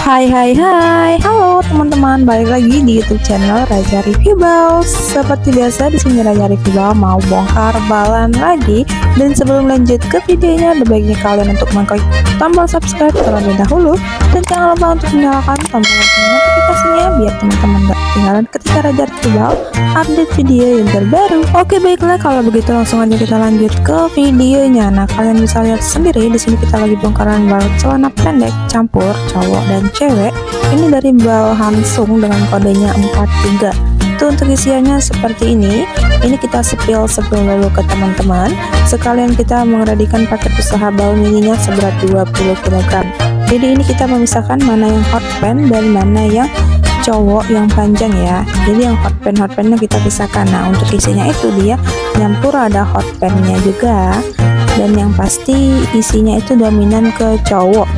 Hai, halo teman-teman, balik lagi di YouTube channel Raja Review Bal. Seperti biasa di sini Raja Review Bal mau bongkar balan lagi. Dan sebelum lanjut ke videonya, ada baiknya kalian untuk mengklik tombol subscribe terlebih dahulu dan jangan lupa untuk menyalakan tombol notifikasinya biar teman-teman gak ketinggalan ketika Raja Review Bal update video yang terbaru. Oke, baiklah kalau begitu langsung aja kita lanjut ke videonya. Nah, kalian bisa lihat sendiri di sini kita lagi bongkaran bal celana pendek campur cowok dan cewek. Ini dari bal Samsung dengan kodenya 43. Itu untuk isiannya seperti ini. Ini kita spill dulu ke teman-teman. Sekalian kita mengredikan paket usaha bal mininya seberat 20 kg. Jadi ini kita memisahkan mana yang hot pen dan mana yang cowok yang panjang ya. Jadi yang hot pennya kita pisahkan. Nah, untuk isinya itu dia nyampur, ada hot pennya juga. Dan yang pasti isinya itu dominan ke cowok.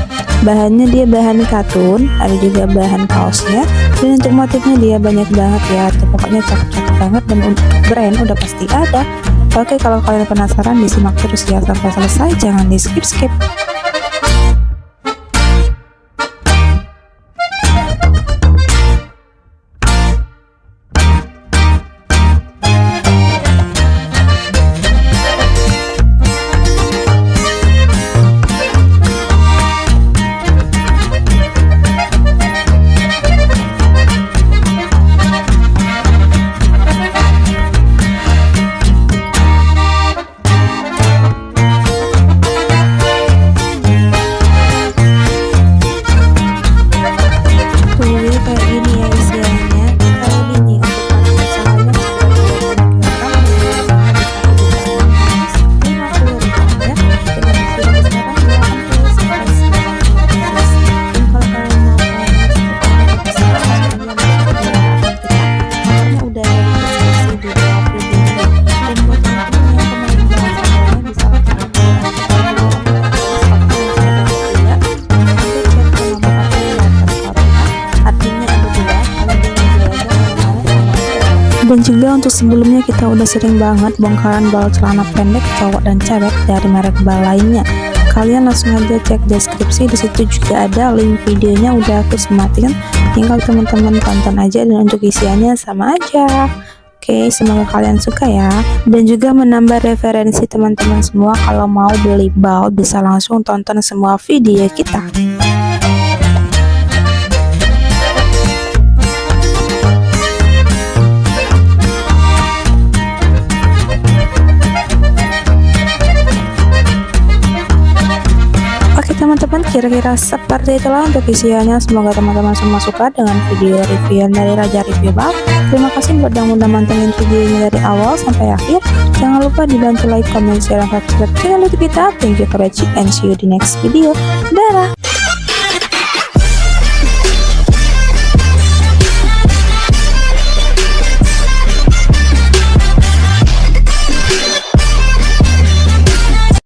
Bahannya dia bahan katun, ada juga bahan kaosnya, dan untuk motifnya dia banyak banget ya. Pokoknya cakep-cakep banget, dan untuk brand udah pasti ada. Oke, kalau kalian penasaran disimak terus ya sampai selesai, jangan di skip. Dan juga untuk sebelumnya kita udah sering banget bongkaran bal celana pendek cowok dan cewek dari merek bal lainnya. Kalian langsung aja cek deskripsi, di situ juga ada link videonya udah aku sematin. Tinggal teman-teman tonton aja dan untuk isiannya sama aja. Oke, semoga kalian suka ya. Dan juga menambah referensi teman-teman semua, kalau mau beli bal bisa langsung tonton semua video kita. Teman-teman, kira-kira seperti itulah untuk isiannya. Semoga teman-teman semua suka dengan video reviewan dari Raja Review Bal. Terima kasih buat yang udah mantengin videonya dari awal sampai akhir. Jangan lupa dibantu like, comment, share, dan subscribe channel YouTube kita. Thank you for watching and see you di next video. Dadah.